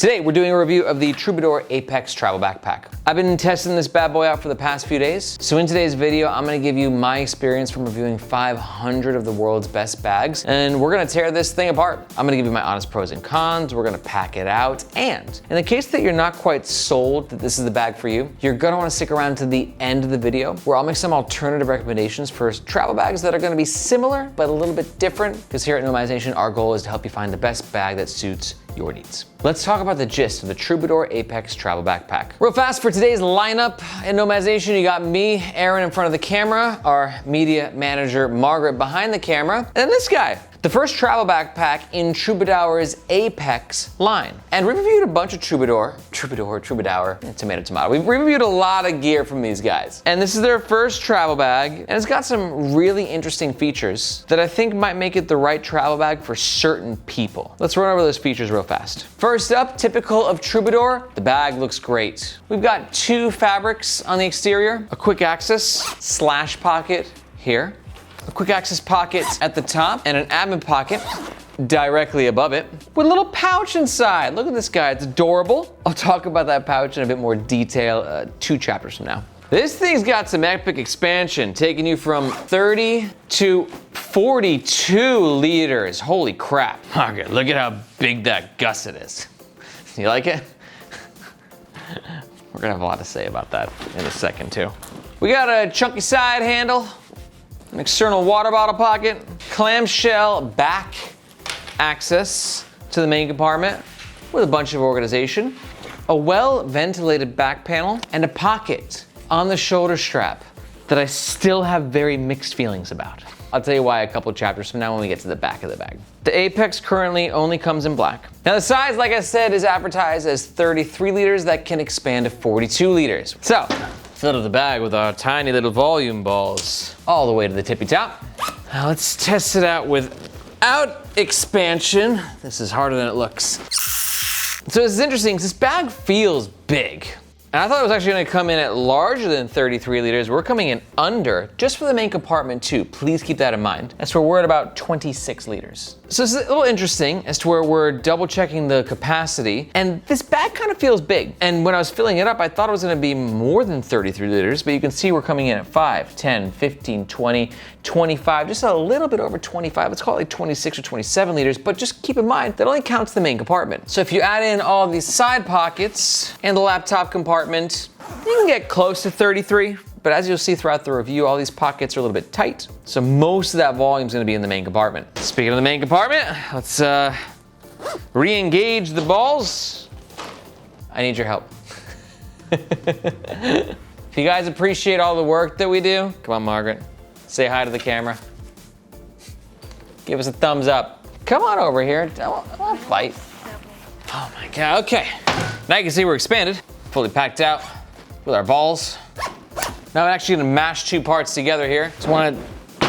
Today, we're doing a review of the Troubadour Apex Travel Backpack. I've been testing this bad boy out for the past few days. So in today's video, I'm gonna give you my experience from reviewing 500 of the world's best bags, and we're gonna tear this thing apart. I'm gonna give you my honest pros and cons, we're gonna pack it out, and in the case that you're not quite sold that this is the bag for you, you're gonna wanna stick around to the end of the video, where I'll make some alternative recommendations for travel bags that are gonna be similar, but a little bit different, because here at Nomadization, our goal is to help you find the best bag that suits your needs. Let's talk about the gist of the Troubadour Apex Travel Backpack. Real fast for today's lineup in Nomadization, you got me, Aaron in front of the camera, our media manager, Margaret behind the camera, and this guy. The first travel backpack in Troubadour's Apex line. And we reviewed a bunch of Troubadour, tomato. We've reviewed a lot of gear from these guys. And this is their first travel bag, and it's got some really interesting features that I think might make it the right travel bag for certain people. Let's run over those features real fast. First up, typical of Troubadour, the bag looks great. We've got two fabrics on the exterior, a quick access slash pocket here, a quick access pocket at the top, and an admin pocket directly above it with a little pouch inside. Look at this guy, it's adorable. I'll talk about that pouch in a bit more detail 2 chapters from now. This thing's got some epic expansion, taking you from 30 to 42 liters. Holy crap. Margaret, look at how big that gusset is. You like it? We're gonna have a lot to say about that in a second too. We got a chunky side handle, an external water bottle pocket, clamshell back access to the main compartment with a bunch of organization, a well-ventilated back panel, and a pocket on the shoulder strap that I still have very mixed feelings about. I'll tell you why a couple chapters from now when we get to the back of the bag. The Apex currently only comes in black. Now the size, like I said, is advertised as 33 liters that can expand to 42 liters. So, fill up the bag with our tiny little volume balls all the way to the tippy top. Now let's test it out without expansion. This is harder than it looks. So this is interesting, 'cause this bag feels big. And I thought it was actually gonna come in at larger than 33 liters. We're coming in under, just for the main compartment too. Please keep that in mind. That's where we're at about 26 liters. So it's a little interesting as to where we're double checking the capacity. And this bag kind of feels big. And when I was filling it up, I thought it was gonna be more than 33 liters, but you can see we're coming in at 5, 10, 15, 20, 25, just a little bit over 25. Let's call it like 26 or 27 liters, but just keep in mind that only counts the main compartment. So if you add in all these side pockets and the laptop compartment, you can get close to 33, but as you'll see throughout the review, all these pockets are a little bit tight, so most of that volume is going to be in the main compartment. Speaking of the main compartment, let's re-engage the balls. I need your help. If you guys appreciate all the work that we do, come on, Margaret, say hi to the camera. Give us a thumbs up. Come on over here, I won't fight. Oh my God, okay. Now you can see we're expanded. Fully packed out with our balls. Now I'm actually gonna mash 2 parts together here. Just wanna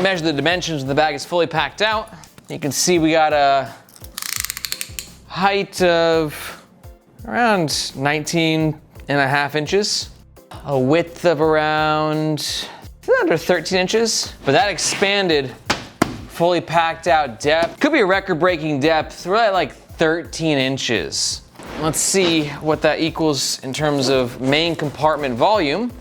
measure the dimensions when the bag is fully packed out. You can see we got a height of around 19.5 inches, a width of around under 13 inches, but that expanded, fully packed out depth could be a record-breaking depth. We're at like 13 inches. Let's see what that equals in terms of main compartment volume.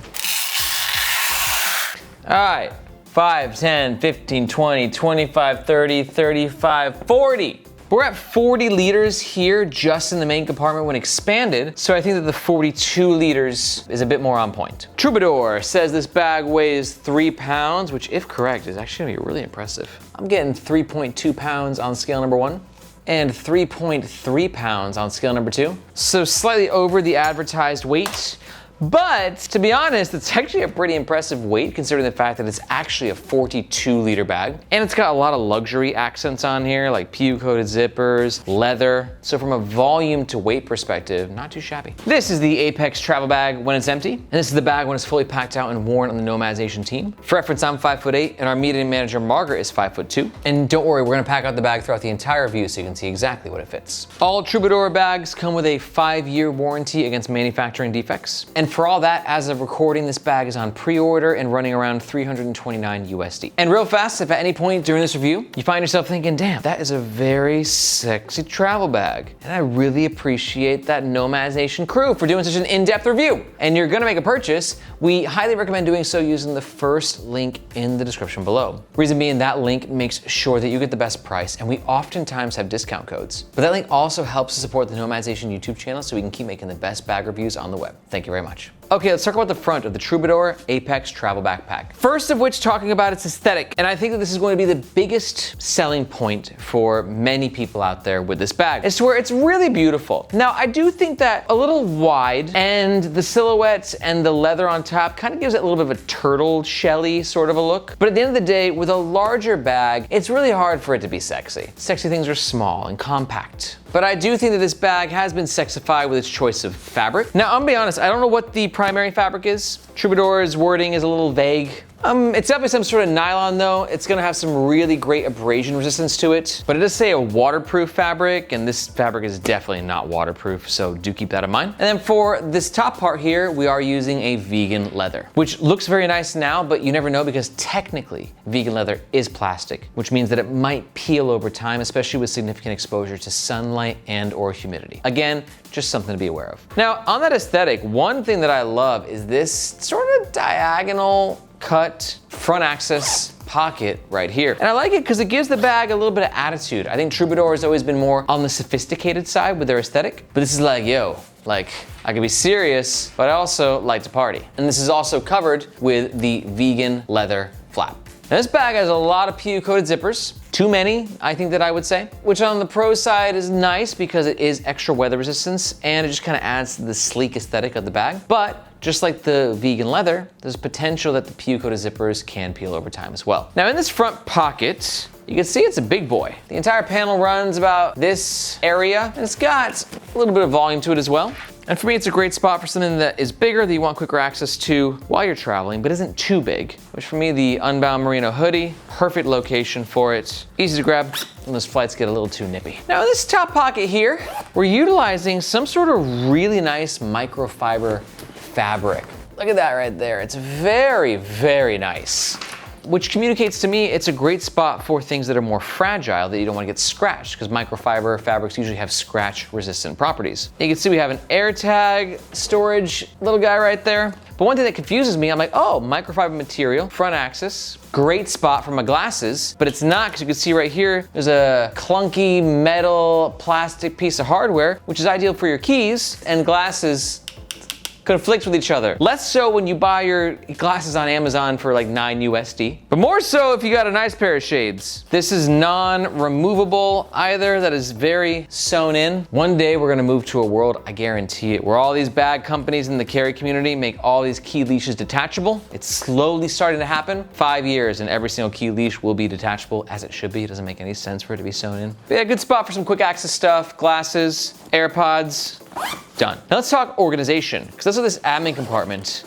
All right, 5, 10, 15, 20, 25, 30, 35, 40. We're at 40 liters here just in the main compartment when expanded, so I think that the 42 liters is a bit more on point. Troubadour says this bag weighs 3 pounds, which if correct is actually gonna be really impressive. I'm getting 3.2 pounds on scale number 1. And 3.3 pounds on scale number 2. So slightly over the advertised weight. But to be honest, it's actually a pretty impressive weight considering the fact that it's actually a 42 liter bag. And it's got a lot of luxury accents on here, like PU coated zippers, leather. So from a volume to weight perspective, not too shabby. This is the Apex travel bag when it's empty. And this is the bag when it's fully packed out and worn on the Nomadization team. For reference, I'm 5'8", and our media manager Margaret is 5'2". And don't worry, we're gonna pack out the bag throughout the entire review so you can see exactly what it fits. All Troubadour bags come with a 5-year warranty against manufacturing defects. And And for all that, as of recording, this bag is on pre-order and running around $329 USD. And real fast, if at any point during this review, you find yourself thinking, damn, that is a very sexy travel bag. And I really appreciate that Nomads Nation crew for doing such an in-depth review. And you're gonna make a purchase, we highly recommend doing so using the first link in the description below. Reason being, that link makes sure that you get the best price, and we oftentimes have discount codes. But that link also helps to support the Nomads Nation YouTube channel so we can keep making the best bag reviews on the web. Thank you very much. Okay, let's talk about the front of the Troubadour Apex Travel Backpack. First of which, talking about its aesthetic, and I think that this is going to be the biggest selling point for many people out there with this bag, is to where it's really beautiful. Now, I do think that a little wide, and the silhouette and the leather on top kind of gives it a little bit of a turtle shelly sort of a look. But at the end of the day, with a larger bag, it's really hard for it to be sexy. Sexy things are small and compact. But I do think that this bag has been sexified with its choice of fabric. Now, I'm gonna be honest, I don't know what the primary fabric is. Troubadour's wording is a little vague. It's definitely some sort of nylon though. It's gonna have some really great abrasion resistance to it, but it does say a waterproof fabric, and this fabric is definitely not waterproof, so do keep that in mind. And then for this top part here, we are using a vegan leather, which looks very nice now, but you never know because technically vegan leather is plastic, which means that it might peel over time, especially with significant exposure to sunlight and or humidity. Again, just something to be aware of. Now, on that aesthetic, one thing that I love is this sort of diagonal cut front access pocket right here. And I like it because it gives the bag a little bit of attitude. I think Troubadour has always been more on the sophisticated side with their aesthetic, but this is like, yo, like, I can be serious, but I also like to party. And this is also covered with the vegan leather flap. Now, this bag has a lot of PU-coated zippers. Too many, I think that I would say, which on the pro side is nice because it is extra weather resistance and it just kind of adds to the sleek aesthetic of the bag. But just like the vegan leather, there's potential that the PU-coated zippers can peel over time as well. Now, in this front pocket, you can see it's a big boy. The entire panel runs about this area, and it's got a little bit of volume to it as well. And for me, it's a great spot for something that is bigger that you want quicker access to while you're traveling, but isn't too big, which for me, the Unbound Merino hoodie, perfect location for it. Easy to grab when those flights get a little too nippy. Now in this top pocket here, we're utilizing some sort of really nice microfiber fabric. Look at that right there. It's very, very nice. Which communicates to me it's a great spot for things that are more fragile that you don't want to get scratched, because microfiber fabrics usually have scratch resistant properties. You can see we have an AirTag storage little guy right there. But one thing that confuses me, I'm like, oh, microfiber material, front axis, great spot for my glasses, but it's not, because you can see right here, there's a clunky metal plastic piece of hardware, which is ideal for your keys, and glasses conflict with each other. Less so when you buy your glasses on Amazon for like $9 USD, but more so if you got a nice pair of shades. This is non-removable either, that is very sewn in. One day we're gonna move to a world, I guarantee it, where all these bag companies in the carry community make all these key leashes detachable. It's slowly starting to happen. 5 years and every single key leash will be detachable, as it should be. It doesn't make any sense for it to be sewn in. But yeah, good spot for some quick access stuff, glasses, AirPods, done. Now let's talk organization, because that's what this admin compartment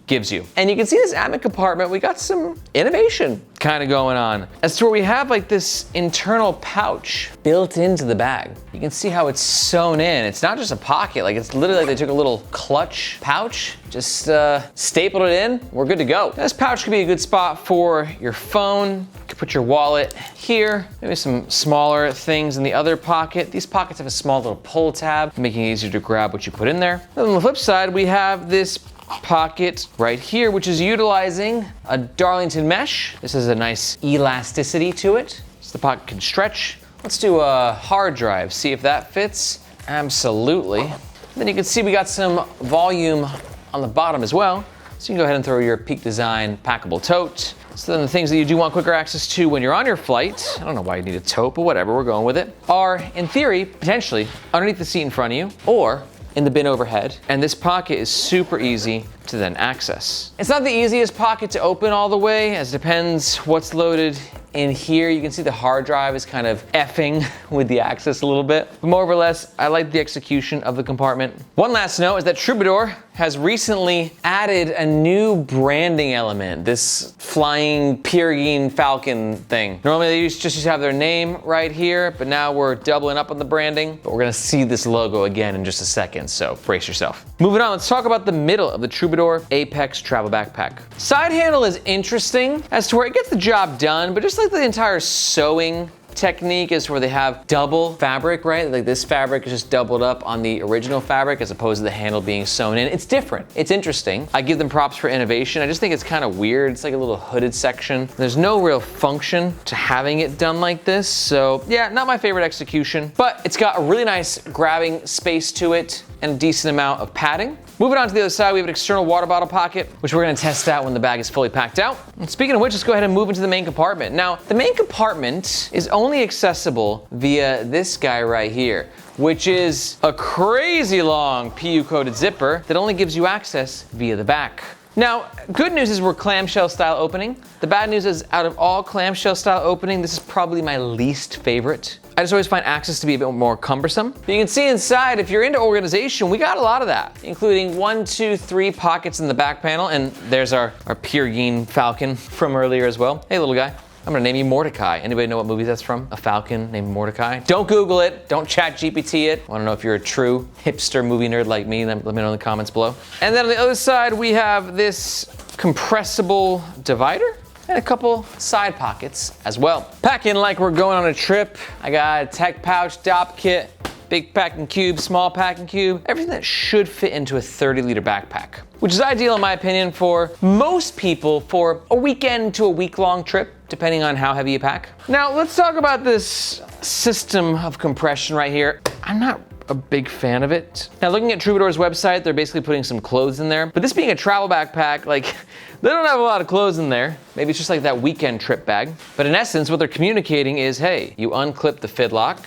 gives you. And you can see this admin compartment, we got some innovation kind of going on. As to where we have like this internal pouch built into the bag. You can see how it's sewn in. It's not just a pocket, like it's literally like they took a little clutch pouch, just stapled it in, we're good to go. This pouch could be a good spot for your phone. You could put your wallet here, maybe some smaller things in the other pocket. These pockets have a small little pull tab, making it easier to grab what you put in there. And on the flip side, we have this pocket right here, which is utilizing a Darlington mesh. This has a nice elasticity to it, so the pocket can stretch. Let's do a hard drive, see if that fits. Absolutely. Then you can see we got some volume on the bottom as well, so you can go ahead and throw your Peak Design packable tote. So then the things that you do want quicker access to when you're on your flight, I don't know why you need a tote, but whatever, we're going with it, are in theory, potentially underneath the seat in front of you, or in the bin overhead, and this pocket is super easy to then access. It's not the easiest pocket to open all the way, as it depends what's loaded in here. You can see the hard drive is kind of effing with the axis a little bit. But more or less, I like the execution of the compartment. One last note is that Troubadour has recently added a new branding element, this flying Peregrine Falcon thing. Normally they just used to have their name right here, but now we're doubling up on the branding. But we're gonna see this logo again in just a second, so brace yourself. Moving on, let's talk about the middle of the Troubadour Apex Travel Backpack. Side handle is interesting as to where it gets the job done, but just like the entire sewing technique is where they have double fabric, right? Like this fabric is just doubled up on the original fabric as opposed to the handle being sewn in. It's different. It's interesting. I give them props for innovation. I just think it's kind of weird. It's like a little hooded section. There's no real function to having it done like this. So yeah, not my favorite execution, but it's got a really nice grabbing space to it and a decent amount of padding. Moving on to the other side, we have an external water bottle pocket, which we're gonna test out when the bag is fully packed out. And speaking of which, let's go ahead and move into the main compartment. Now, the main compartment is only accessible via this guy right here, which is a crazy long PU-coated zipper that only gives you access via the back. Now, good news is we're clamshell style opening. The bad news is out of all clamshell style opening, this is probably my least favorite. I just always find access to be a bit more cumbersome. But you can see inside, if you're into organization, we got a lot of that, including 1, 2, 3 pockets in the back panel. And there's our Peregrine Falcon from earlier as well. Hey, little guy. I'm gonna name you Mordecai. Anybody know what movie that's from? A falcon named Mordecai? Don't Google it. Don't chat GPT it. Wanna know if you're a true hipster movie nerd like me? Let me know in the comments below. And then on the other side, we have this compressible divider and a couple side pockets as well. Packing like we're going on a trip. I got a tech pouch, DOP kit, big packing cube, small packing cube, everything that should fit into a 30-liter backpack, which is ideal in my opinion for most people for a weekend to a week-long trip, depending on how heavy you pack. Now let's talk about this system of compression right here. I'm not a big fan of it. Now looking at Troubadour's website, they're basically putting some clothes in there, but this being a travel backpack, like they don't have a lot of clothes in there. Maybe it's just like that weekend trip bag. But in essence, what they're communicating is, hey, you unclip the fidlock,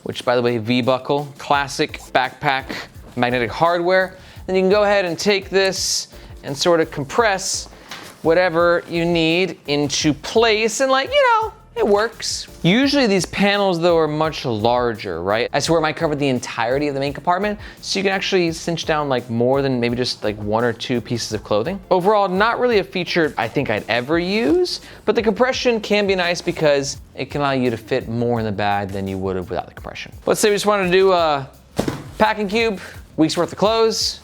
which by the way, V-buckle, classic backpack, magnetic hardware. Then you can go ahead and take this and sort of compress whatever you need into place and like, you know, it works. Usually these panels though are much larger, right? I swear it might cover the entirety of the main compartment, so you can actually cinch down like more than maybe just like 1 or 2 pieces of clothing. Overall, not really a feature I think I'd ever use, but the compression can be nice because it can allow you to fit more in the bag than you would have without the compression. Let's say we just wanted to do a packing cube, week's worth of clothes,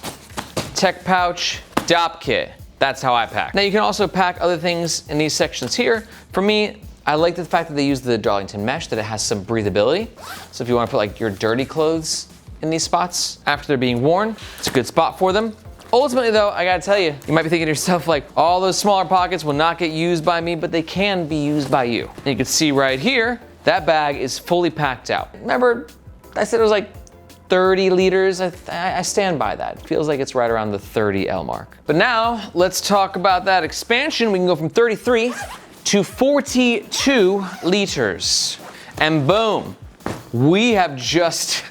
tech pouch, DOP kit. That's how I pack. Now you can also pack other things in these sections here. For me, I like the fact that they use the Darlington mesh, that it has some breathability. So if you want to put like your dirty clothes in these spots after they're being worn, it's a good spot for them. Ultimately though, I gotta tell you, you might be thinking to yourself like, all those smaller pockets will not get used by me, but they can be used by you. And you can see right here, that bag is fully packed out. Remember, I said it was like 30 liters, I stand by that. It feels like it's right around the 30L mark. But now, let's talk about that expansion. We can go from 33 to 42 liters. And boom, we have just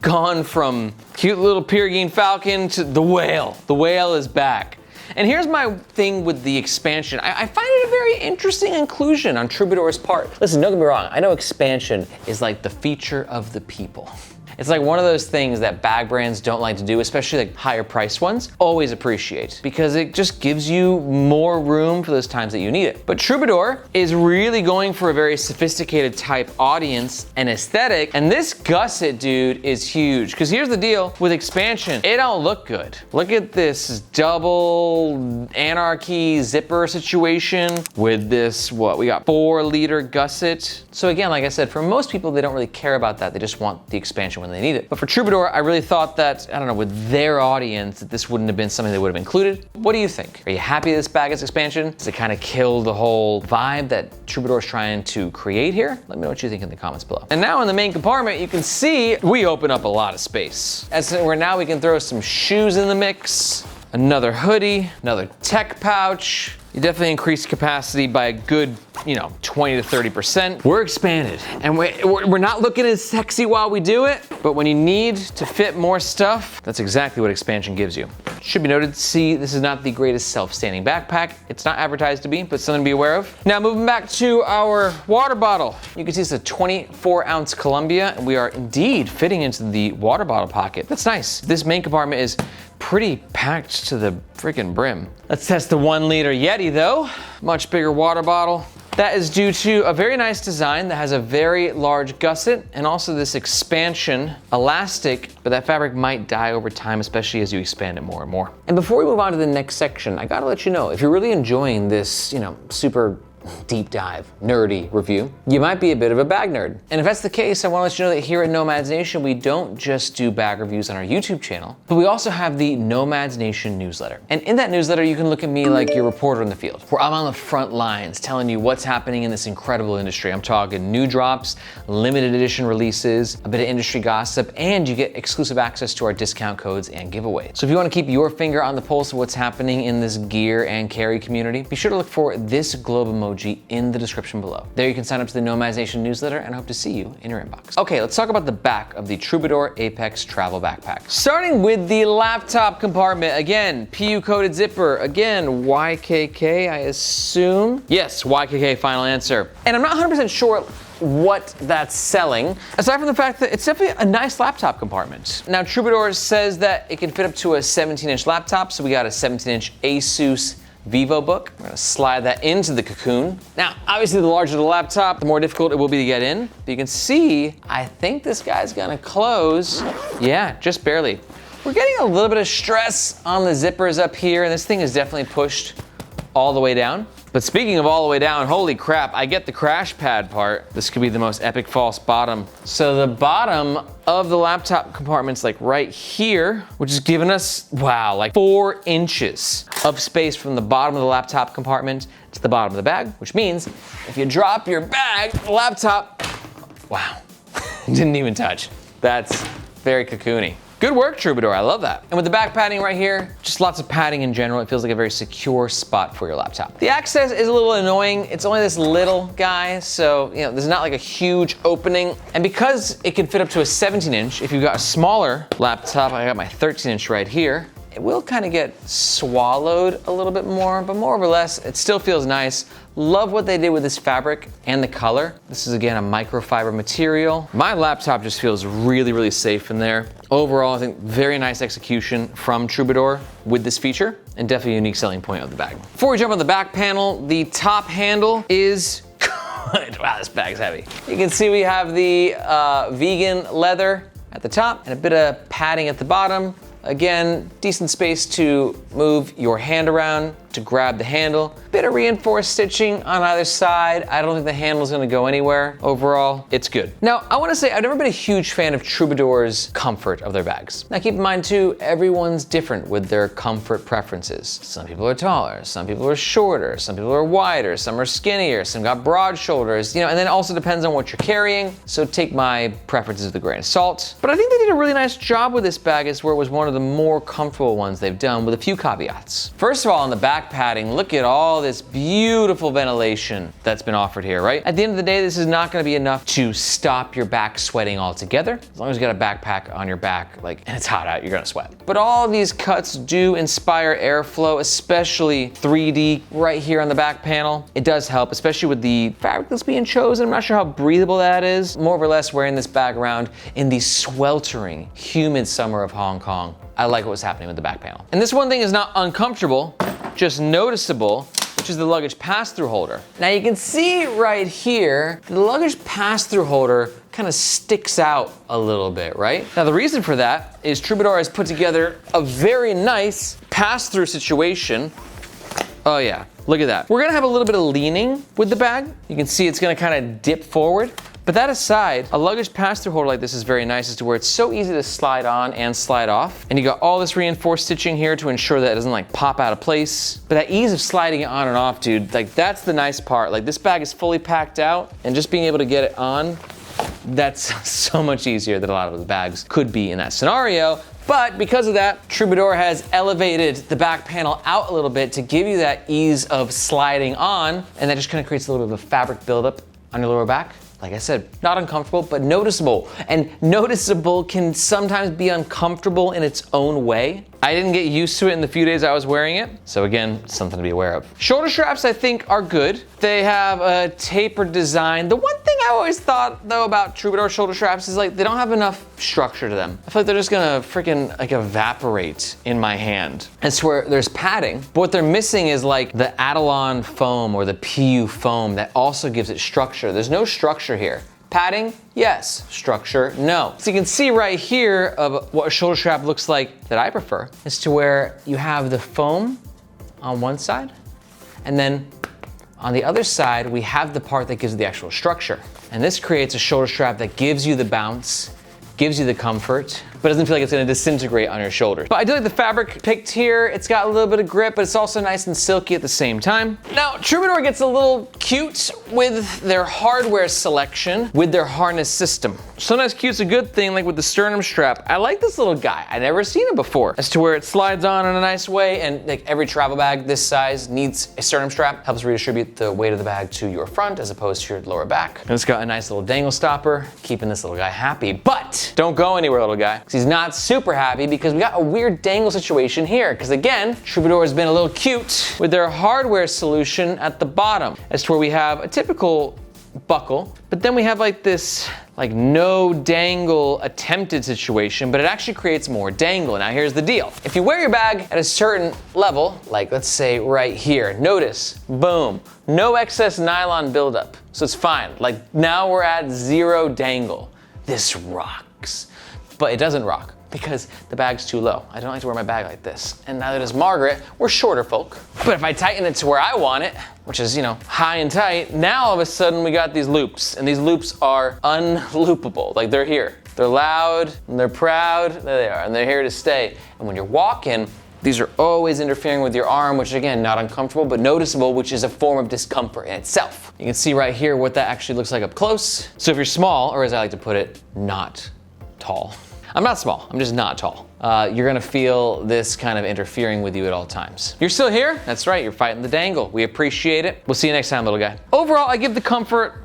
gone from cute little Peregrine Falcon to the whale. The whale is back. And here's my thing with the expansion. I find it a very interesting inclusion on Troubadour's part. Listen, don't get me wrong, I know expansion is like the feature of the people. It's like one of those things that bag brands don't like to do, especially like higher priced ones, always appreciate because it just gives you more room for those times that you need it. But Troubadour is really going for a very sophisticated type audience and aesthetic. And this gusset, dude, is huge. Because here's the deal with expansion, it don't look good. Look at this double anarchy zipper situation with this, what, we got 4-liter gusset. So again, like I said, for most people, they don't really care about that. They just want the expansion when they need it. But for Troubadour, I really thought that, I don't know, with their audience, that this wouldn't have been something they would have included. What do you think? Are you happy this bag is expansion? Does it kind of kill the whole vibe that Troubadour's trying to create here? Let me know what you think in the comments below. And now in the main compartment, you can see we open up a lot of space. As where now we can throw some shoes in the mix, another hoodie, another tech pouch. You definitely increased capacity by a good, 20 to 30%. We're expanded, and we're not looking as sexy while we do it, but when you need to fit more stuff, that's exactly what expansion gives you. Should be noted, see, this is not the greatest self-standing backpack. It's not advertised to be, but something to be aware of. Now moving back to our water bottle. You can see it's a 24-ounce Columbia, and we are indeed fitting into the water bottle pocket. That's nice. This main compartment is pretty packed to the freaking brim. Let's test the 1 liter Yeti though. Much bigger water bottle. That is due to a very nice design that has a very large gusset and also this expansion elastic, but that fabric might die over time, especially as you expand it more and more. And before we move on to the next section, I gotta let you know, if you're really enjoying this, super deep dive, nerdy review, you might be a bit of a bag nerd. And if that's the case, I want to let you know that here at Nomads Nation, we don't just do bag reviews on our YouTube channel, but we also have the Nomads Nation newsletter. And in that newsletter, you can look at me like your reporter in the field, where I'm on the front lines telling you what's happening in this incredible industry. I'm talking new drops, limited edition releases, a bit of industry gossip, and you get exclusive access to our discount codes and giveaways. So if you want to keep your finger on the pulse of what's happening in this gear and carry community, be sure to look for this globe emoji in the description below. There you can sign up to the Nomads Nation newsletter, and I hope to see you in your inbox. Okay, let's talk about the back of the Troubadour Apex travel backpack. Starting with the laptop compartment. Again, PU coated zipper. Again, YKK, I assume. Yes, YKK, final answer. And I'm not 100% sure what that's selling, aside from the fact that it's definitely a nice laptop compartment. Now, Troubadour says that it can fit up to a 17-inch laptop, so we got a 17-inch Asus VivoBook. We're gonna slide that into the cocoon. Now, obviously the larger the laptop, the more difficult it will be to get in. But you can see, I think this guy's gonna close. Yeah, just barely. We're getting a little bit of stress on the zippers up here, and this thing is definitely pushed all the way down. But speaking of all the way down, holy crap, I get the crash pad part. This could be the most epic false bottom. So the bottom of the laptop compartment's like right here, which is giving us, wow, like 4 inches of space from the bottom of the laptop compartment to the bottom of the bag, which means if you drop your bag, the laptop, wow, didn't even touch. That's very cocoony. Good work, Troubadour, I love that. And with the back padding right here, just lots of padding in general. It feels like a very secure spot for your laptop. The access is a little annoying. It's only this little guy, so there's not like a huge opening. And because it can fit up to a 17-inch, if you've got a smaller laptop, I got my 13-inch right here, it will kind of get swallowed a little bit more, but more or less, it still feels nice. Love what they did with this fabric and the color. This is again a microfiber material. My laptop just feels really, really safe in there. Overall, I think very nice execution from Troubadour with this feature, and definitely a unique selling point of the bag. Before we jump on the back panel, the top handle is good. Wow, this bag's heavy. You can see we have the vegan leather at the top and a bit of padding at the bottom. Again, decent space to move your hand around to grab the handle. Bit of reinforced stitching on either side. I don't think the handle's gonna go anywhere. Overall, it's good. Now, I wanna say I've never been a huge fan of Troubadour's comfort of their bags. Now keep in mind too, everyone's different with their comfort preferences. Some people are taller, some people are shorter, some people are wider, some are skinnier, some got broad shoulders, and then it also depends on what you're carrying. So take my preferences with a grain of salt. But I think they did a really nice job with this bag as where it was one of the more comfortable ones they've done with a few caveats. First of all, on the back padding, look at all this beautiful ventilation that's been offered here, right? At the end of the day, this is not gonna be enough to stop your back sweating altogether. As long as you got a backpack on your back, and it's hot out, you're gonna sweat. But all of these cuts do inspire airflow, especially 3D right here on the back panel. It does help, especially with the fabric that's being chosen. I'm not sure how breathable that is. More or less wearing this bag around in the sweltering, humid summer of Hong Kong. I like what was happening with the back panel. And this one thing is not uncomfortable, just noticeable, which is the luggage pass-through holder. Now you can see right here, the luggage pass-through holder kind of sticks out a little bit, right? Now the reason for that is Troubadour has put together a very nice pass-through situation. Oh yeah, look at that. We're gonna have a little bit of leaning with the bag. You can see it's gonna kind of dip forward. But that aside, a luggage pass-through holder like this is very nice as to where it's so easy to slide on and slide off. And you got all this reinforced stitching here to ensure that it doesn't pop out of place. But that ease of sliding it on and off, dude, that's the nice part. This bag is fully packed out and just being able to get it on, that's so much easier than a lot of the bags could be in that scenario. But because of that, Troubadour has elevated the back panel out a little bit to give you that ease of sliding on. And that just kind of creates a little bit of a fabric buildup on your lower back. like I said, not uncomfortable, but noticeable. And noticeable can sometimes be uncomfortable in its own way. I didn't get used to it in the few days I was wearing it. So again, something to be aware of. Shoulder straps, I think, are good. They have a tapered design. The one thing I always thought, though, about Troubadour shoulder straps is like they don't have enough structure to them. I feel like they're just gonna freaking like evaporate in my hand. It's where there's padding, but what they're missing is like the Adelon foam or the PU foam that also gives it structure. There's no structure here. Padding, yes. Structure, no. So you can see right here of what a shoulder strap looks like that I prefer is to where you have the foam on one side, and then on the other side, we have the part that gives the actual structure. And this creates a shoulder strap that gives you the bounce, gives you the comfort, but doesn't feel like it's gonna disintegrate on your shoulders. But I do like the fabric picked here. It's got a little bit of grip, but it's also nice and silky at the same time. Now, Troubadour gets a little cute with their hardware selection, with their harness system. Sometimes cute's a good thing, like with the sternum strap. I like this little guy. I've never seen it before. As to where it slides on in a nice way, and like every travel bag this size needs a sternum strap. Helps redistribute the weight of the bag to your front as opposed to your lower back. And it's got a nice little dangle stopper, keeping this little guy happy. But don't go anywhere, little guy. He's not super happy because we got a weird dangle situation here. Because again, Troubadour has been a little cute with their hardware solution at the bottom. As to where we have a typical buckle, but then we have like this like no dangle attempted situation, but it actually creates more dangle. Now here's the deal. If you wear your bag at a certain level, like let's say right here, notice, boom, no excess nylon buildup. So it's fine. Like now we're at 0 dangle. This rocks. But it doesn't rock because the bag's too low. I don't like to wear my bag like this. And neither does Margaret. We're shorter folk. But if I tighten it to where I want it, which is, you know, high and tight, now all of a sudden we got these loops. And these loops are unloopable. Like they're here. They're loud and they're proud. There they are. And they're here to stay. And when you're walking, these are always interfering with your arm, which again, not uncomfortable, but noticeable, which is a form of discomfort in itself. You can see right here what that actually looks like up close. So if you're small, or as I like to put it, not tall. I'm not small, I'm just not tall. You're gonna feel this kind of interfering with you at all times. You're still here? That's right, you're fighting the dangle. We appreciate it. We'll see you next time, little guy. Overall, I give the comfort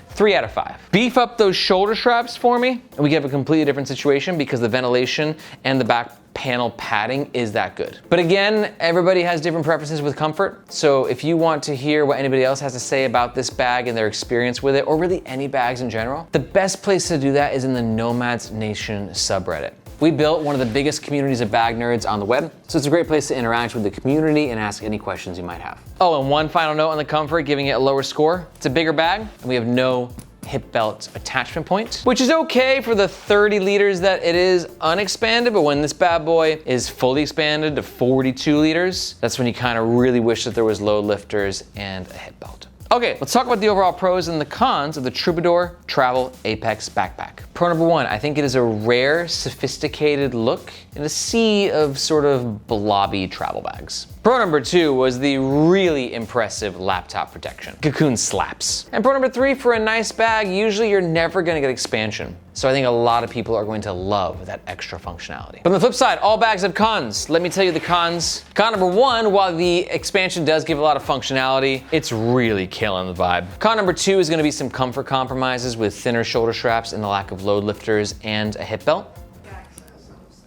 3 out of 5. Beef up those shoulder straps for me, and we get a completely different situation because the ventilation and the back panel padding is that good. But again, everybody has different preferences with comfort. So if you want to hear what anybody else has to say about this bag and their experience with it, or really any bags in general, the best place to do that is in the Nomads Nation subreddit. We built one of the biggest communities of bag nerds on the web, so it's a great place to interact with the community and ask any questions you might have. Oh, and one final note on the comfort, giving it a lower score. It's a bigger bag, and we have no hip belt attachment point, which is okay for the 30 liters that it is unexpanded, but when this bad boy is fully expanded to 42 liters, that's when you kind of really wish that there was load lifters and a hip belt. Okay, let's talk about the overall pros and the cons of the Troubadour Travel Apex Backpack. Pro number 1, I think it is a rare, sophisticated look in a sea of sort of blobby travel bags. Pro number 2 was the really impressive laptop protection. Cocoon slaps. And pro number 3, for a nice bag, usually you're never gonna get expansion. So I think a lot of people are going to love that extra functionality. But on the flip side, all bags have cons. Let me tell you the cons. Con number 1, while the expansion does give a lot of functionality, it's really killing the vibe. Con number 2 is gonna be some comfort compromises with thinner shoulder straps and the lack of load lifters and a hip belt.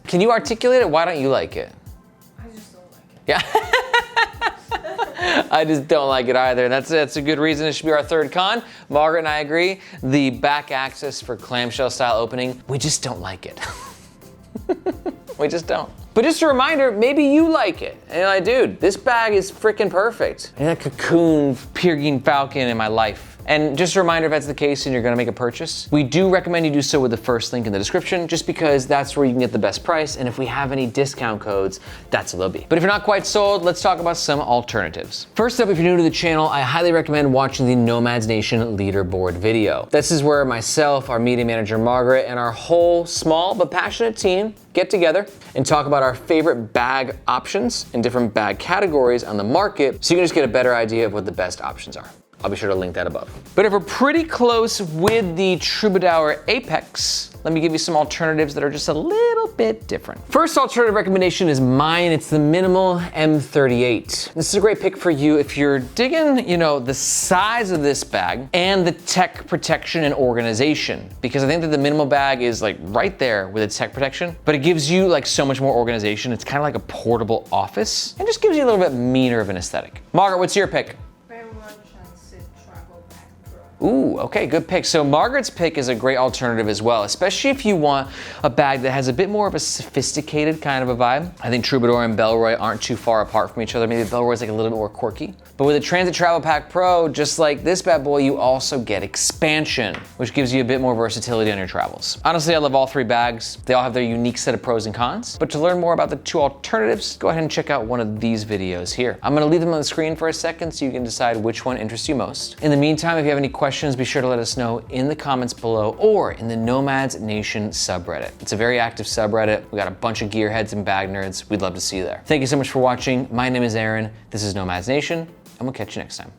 Can you articulate it? Why don't you like it? I just don't like it. Yeah. I just don't like it either. That's a good reason. It should be our third con. Margaret and I agree. The back access for clamshell style opening, we just don't like it. We just don't. But just a reminder, maybe you like it. And you're like, dude, this bag is freaking perfect. And that cocoon Peregrine Falcon in my life. And just a reminder, if that's the case and you're gonna make a purchase, we do recommend you do so with the first link in the description, just because that's where you can get the best price. And if we have any discount codes, that's what they'll be. But if you're not quite sold, let's talk about some alternatives. First up, if you're new to the channel, I highly recommend watching the Nomads Nation leaderboard video. This is where myself, our media manager, Margaret, and our whole small but passionate team get together and talk about our favorite bag options in different bag categories on the market, so you can just get a better idea of what the best options are. I'll be sure to link that above. But if we're pretty close with the Troubadour Apex, let me give you some alternatives that are just a little bit different. First alternative recommendation is mine. It's the Minimul M38. This is a great pick for you if you're digging, the size of this bag and the tech protection and organization. Because I think that the Minimul bag is like right there with its tech protection, but it gives you like so much more organization. It's kind of like a portable office and just gives you a little bit meaner of an aesthetic. Margaret, what's your pick? Ooh, okay, good pick. So Margaret's pick is a great alternative as well, especially if you want a bag that has a bit more of a sophisticated kind of a vibe. I think Troubadour and Bellroy aren't too far apart from each other. Maybe Bellroy's like a little bit more quirky. But with the Transit Travel Pack Pro, just like this bad boy, you also get expansion, which gives you a bit more versatility on your travels. Honestly, I love all three bags. They all have their unique set of pros and cons. But to learn more about the two alternatives, go ahead and check out one of these videos here. I'm gonna leave them on the screen for a second so you can decide which one interests you most. In the meantime, if you have any questions, be sure to let us know in the comments below or in the Nomads Nation subreddit. It's a very active subreddit. We got a bunch of gearheads and bag nerds. We'd love to see you there. Thank you so much for watching. My name is Aaron. This is Nomads Nation, and we'll catch you next time.